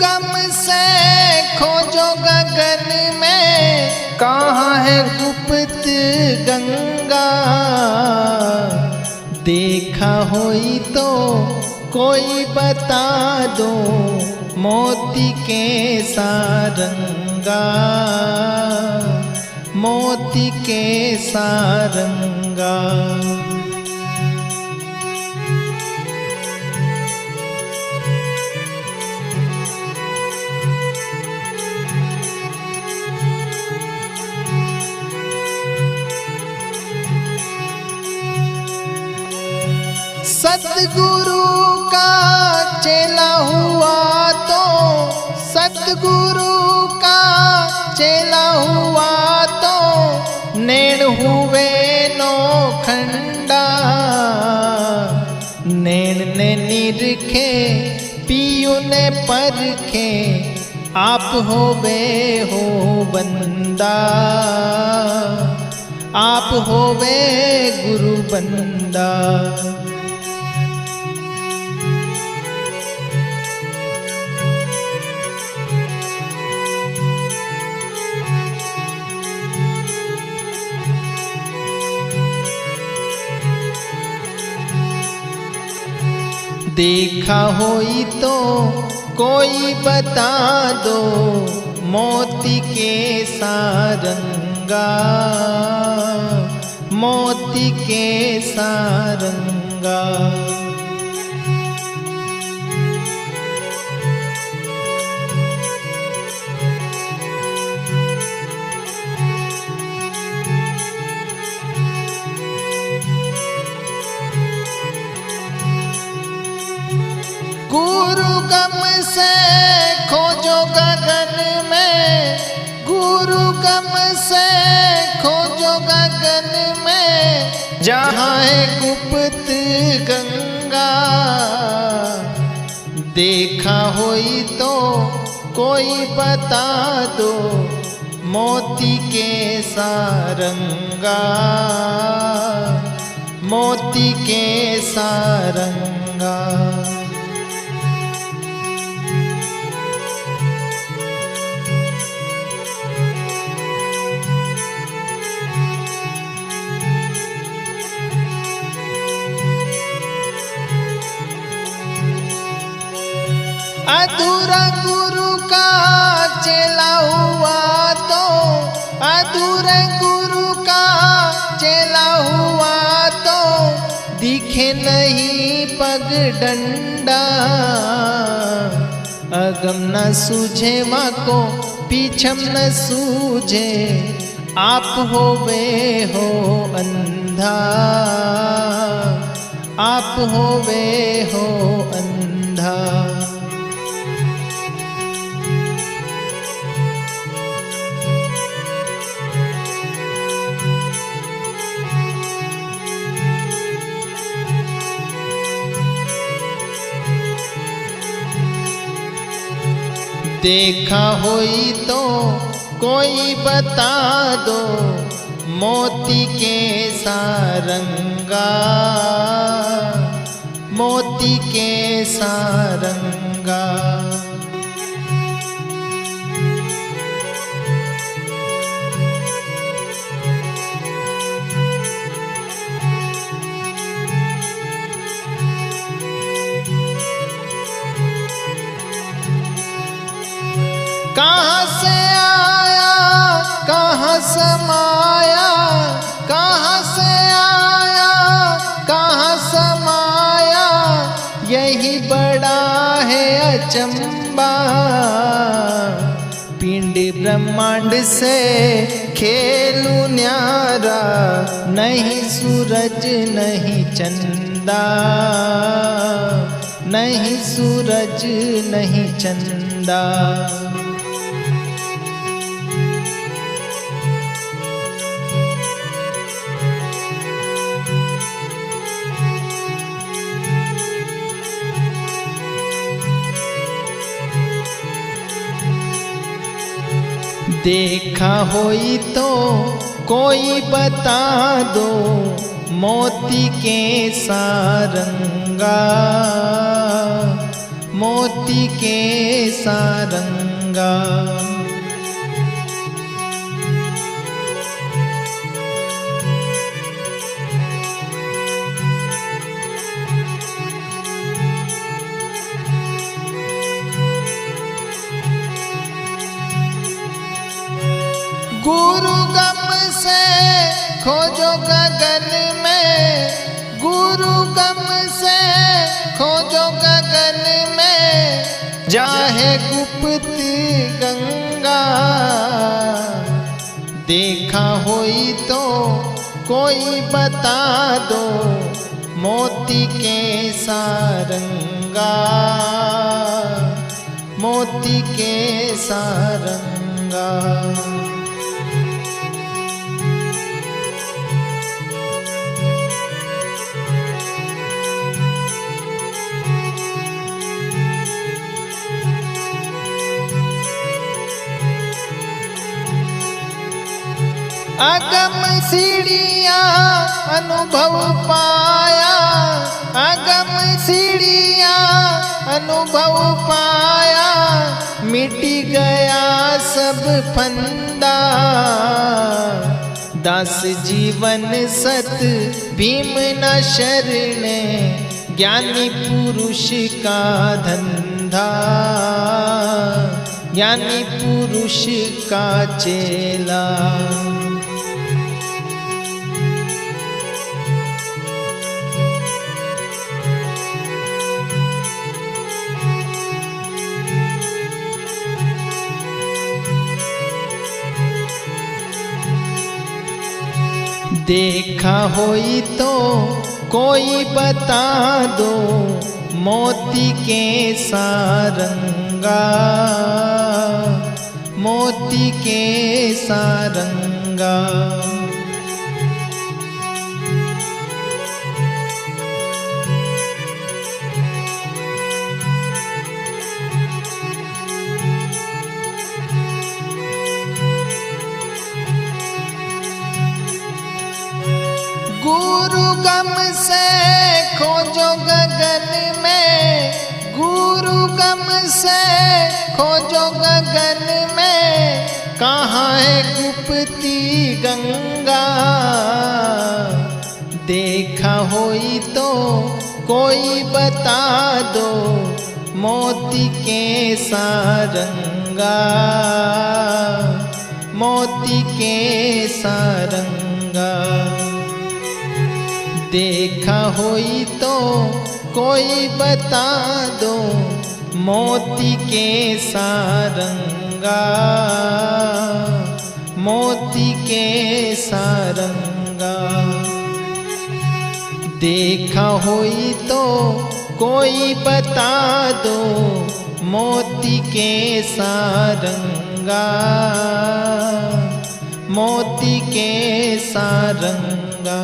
गम से खोजो गगन में, कहाँ है गुप्त गंगा। देखा होई तो कोई बता दो, मोती के सारंगा, मोती के सारंगा। सतगुरु का चेला हुआ तो, सतगुरु का चेला हुआ तो, नैन हुए नौखंडा। नैन ने निरखे पियू ने परखे, आप होवे हो बंदा, आप होवे गुरु बंदा। देखा होई तो कोई बता दो, मोती के सारंगा, मोती के सारंगा। गुरु गम से खोजो गगन में, गुरु गम से खोजो गगन में, जहाँ है गुप्त गंगा। देखा होई तो कोई बता दो, मोती के सारंगा, मोती के सारंगा। अधूरा गुरु का चेला हुआ तो, अधूरे गुरु का चेला हुआ तो, दिखे नहीं पग डंडा। अगम न सूझे माँ को पीछम न सूझे, आप होवे हो अंधा, आप होवे हो अंधा। देखा होई तो कोई बता दो, मोती के सारंगा, मोती के सारंगा। कहाँ से आया कहाँ समाया, कहाँ से आया कहाँ समाया, यही बड़ा है अचंबा। पिंड ब्रह्मांड से खेलू न्यारा, नहीं सूरज नहीं चंदा, नहीं सूरज नहीं चंदा। देखा होई तो कोई बता दो, मोती के सारंगा, मोती के सारंगा। गुरु गम से खोजो गगन में, गुरु गम से खोजो गगन में, जाहे गुप्त गंगा। देखा होई तो कोई बता दो, मोती के सारंगा, मोती के सारंगा। अगम सीढ़िया अनुभव पाया, अगम सीढ़िया अनुभव पाया, मिट गया सब फंदा। दास जीवन सत भीम न शरणे, ज्ञानी पुरुष का धंधा, ज्ञानी पुरुष का चेला। देखा होई तो कोई बता दो, मोती के सारंगा, मोती के सारंगा। गुरु गम से खोजो गगन में, गुरु गम से खोजो गगन में, कहाँ है गुप्ती गंगा। देखा होई तो कोई बता दो, मोती के सारंगा, मोती के सारंगा। देखा होई तो कोई बता दो, मोती के सारंगा, मोती के सारंगा। देखा होई तो कोई बता दो, मोती के सारंगा, मोती के सारंगा।